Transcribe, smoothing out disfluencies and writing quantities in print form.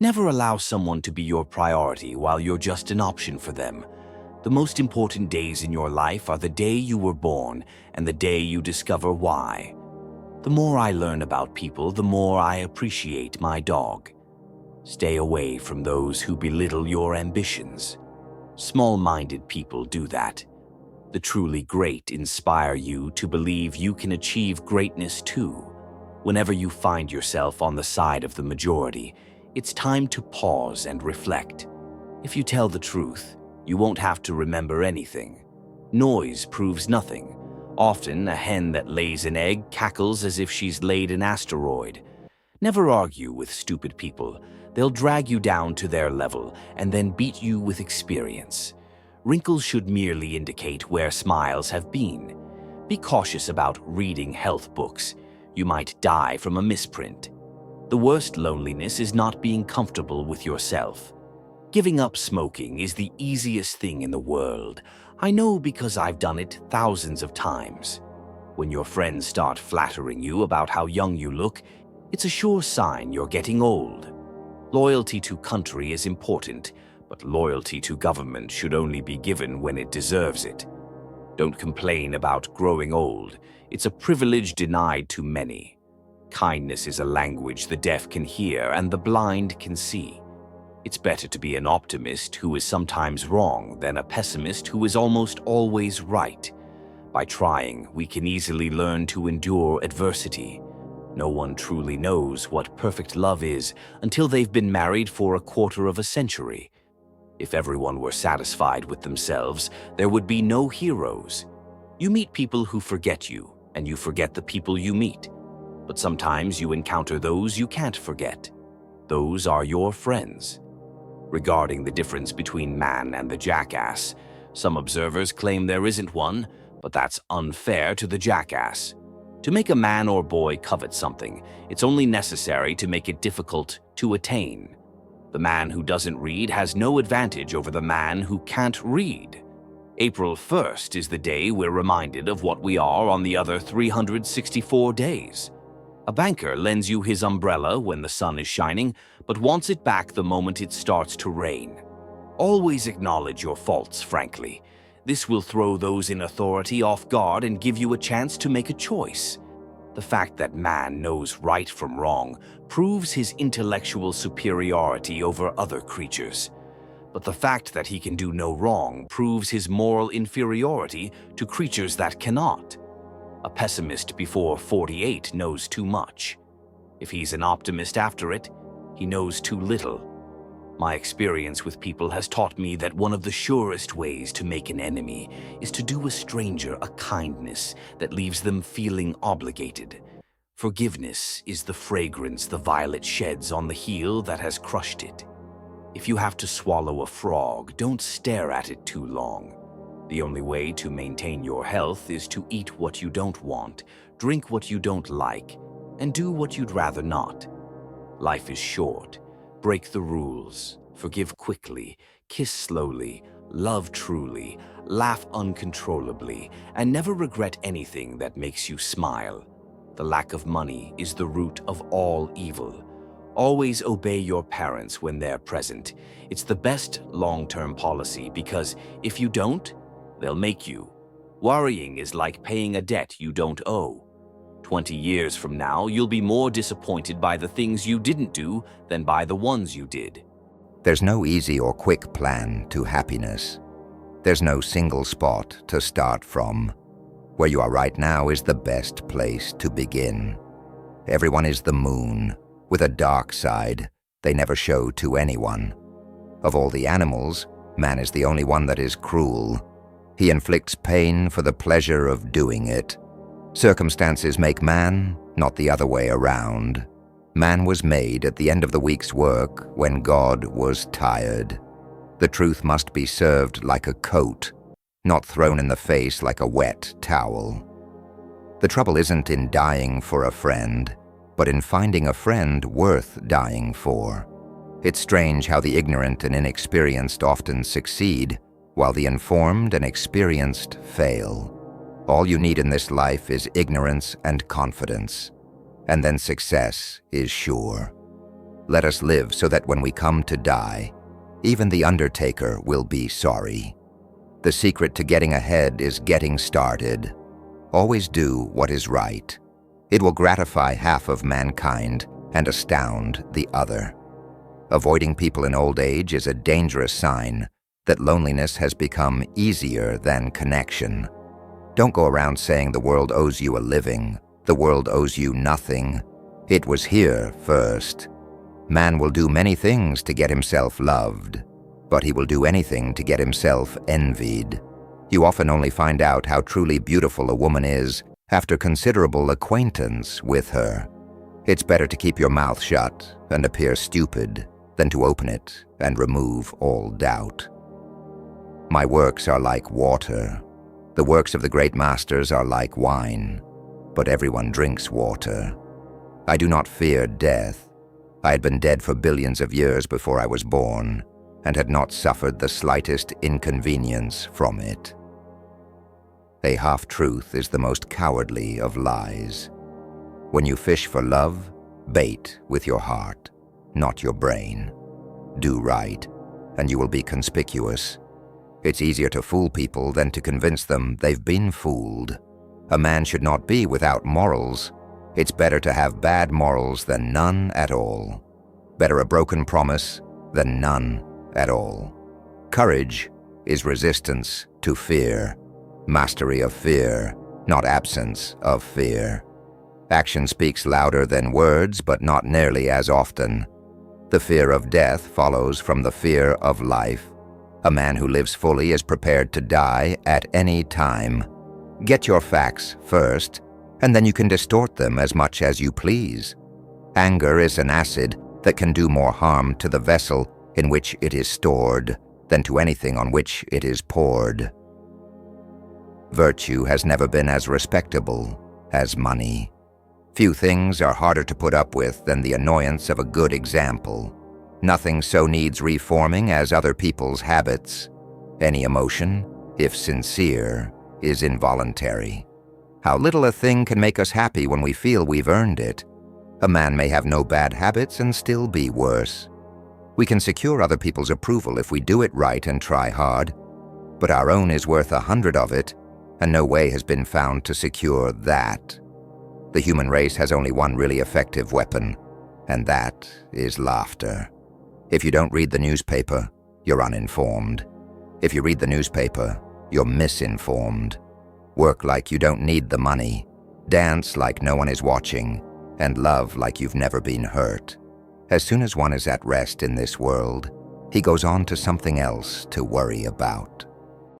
Never allow someone to be your priority while you're just an option for them. The most important days in your life are the day you were born and the day you discover why. The more I learn about people, the more I appreciate my dog. Stay away from those who belittle your ambitions. Small-minded people do that. The truly great inspire you to believe you can achieve greatness too. Whenever you find yourself on the side of the majority, it's time to pause and reflect. If you tell the truth, you won't have to remember anything. Noise proves nothing. Often, a hen that lays an egg cackles as if she's laid an asteroid. Never argue with stupid people. They'll drag you down to their level and then beat you with experience. Wrinkles should merely indicate where smiles have been. Be cautious about reading health books. You might die from a misprint. The worst loneliness is not being comfortable with yourself. Giving up smoking is the easiest thing in the world. I know because I've done it thousands of times. When your friends start flattering you about how young you look, it's a sure sign you're getting old. Loyalty to country is important, but loyalty to government should only be given when it deserves it. Don't complain about growing old. It's a privilege denied to many. Kindness is a language the deaf can hear and the blind can see. It's better to be an optimist who is sometimes wrong than a pessimist who is almost always right. By trying, we can easily learn to endure adversity. No one truly knows what perfect love is until they've been married for a quarter of a century. If everyone were satisfied with themselves, there would be no heroes. You meet people who forget you, and you forget the people you meet. But sometimes you encounter those you can't forget. Those are your friends. Regarding the difference between man and the jackass, some observers claim there isn't one, but that's unfair to the jackass. To make a man or boy covet something, it's only necessary to make it difficult to attain. The man who doesn't read has no advantage over the man who can't read. April 1st is the day we're reminded of what we are on the other 364 days. A banker lends you his umbrella when the sun is shining, but wants it back the moment it starts to rain. Always acknowledge your faults, frankly. This will throw those in authority off guard and give you a chance to make a choice. The fact that man knows right from wrong proves his intellectual superiority over other creatures. But the fact that he can do no wrong proves his moral inferiority to creatures that cannot. A pessimist before 48 knows too much. If he's an optimist after it, he knows too little. My experience with people has taught me that one of the surest ways to make an enemy is to do a stranger a kindness that leaves them feeling obligated. Forgiveness is the fragrance the violet sheds on the heel that has crushed it. If you have to swallow a frog, don't stare at it too long. The only way to maintain your health is to eat what you don't want, drink what you don't like, and do what you'd rather not. Life is short. Break the rules. Forgive quickly. Kiss slowly. Love truly. Laugh uncontrollably. And never regret anything that makes you smile. The lack of money is the root of all evil. Always obey your parents when they're present. It's the best long-term policy because if you don't, they'll make you. Worrying is like paying a debt you don't owe. 20 years from now, you'll be more disappointed by the things you didn't do than by the ones you did. There's no easy or quick plan to happiness. There's no single spot to start from. Where you are right now is the best place to begin. Everyone is the moon, with a dark side they never show to anyone. Of all the animals, man is the only one that is cruel. He inflicts pain for the pleasure of doing it. Circumstances make man, not the other way around. Man was made at the end of the week's work when God was tired. The truth must be served like a coat, not thrown in the face like a wet towel. The trouble isn't in dying for a friend, but in finding a friend worth dying for. It's strange how the ignorant and inexperienced often succeed, while the informed and experienced fail. All you need in this life is ignorance and confidence, and then success is sure. Let us live so that when we come to die, even the undertaker will be sorry. The secret to getting ahead is getting started. Always do what is right. It will gratify half of mankind and astound the other. Avoiding people in old age is a dangerous sign that loneliness has become easier than connection. Don't go around saying the world owes you a living. The world owes you nothing. It was here first. Man will do many things to get himself loved, but he will do anything to get himself envied. You often only find out how truly beautiful a woman is after considerable acquaintance with her. It's better to keep your mouth shut and appear stupid than to open it and remove all doubt. My works are like water. The works of the great masters are like wine, but everyone drinks water. I do not fear death. I had been dead for billions of years before I was born, and had not suffered the slightest inconvenience from it. A half-truth is the most cowardly of lies. When you fish for love, bait with your heart, not your brain. Do right, and you will be conspicuous. It's easier to fool people than to convince them they've been fooled. A man should not be without morals. It's better to have bad morals than none at all. Better a broken promise than none at all. Courage is resistance to fear. Mastery of fear, not absence of fear. Action speaks louder than words, but not nearly as often. The fear of death follows from the fear of life. A man who lives fully is prepared to die at any time. Get your facts first, and then you can distort them as much as you please. Anger is an acid that can do more harm to the vessel in which it is stored than to anything on which it is poured. Virtue has never been as respectable as money. Few things are harder to put up with than the annoyance of a good example. Nothing so needs reforming as other people's habits. Any emotion, if sincere, is involuntary. How little a thing can make us happy when we feel we've earned it. A man may have no bad habits and still be worse. We can secure other people's approval if we do it right and try hard, but our own is worth 100 of it, and no way has been found to secure that. The human race has only one really effective weapon, and that is laughter. If you don't read the newspaper, you're uninformed. If you read the newspaper, you're misinformed. Work like you don't need the money, dance like no one is watching, and love like you've never been hurt. As soon as one is at rest in this world, he goes on to something else to worry about.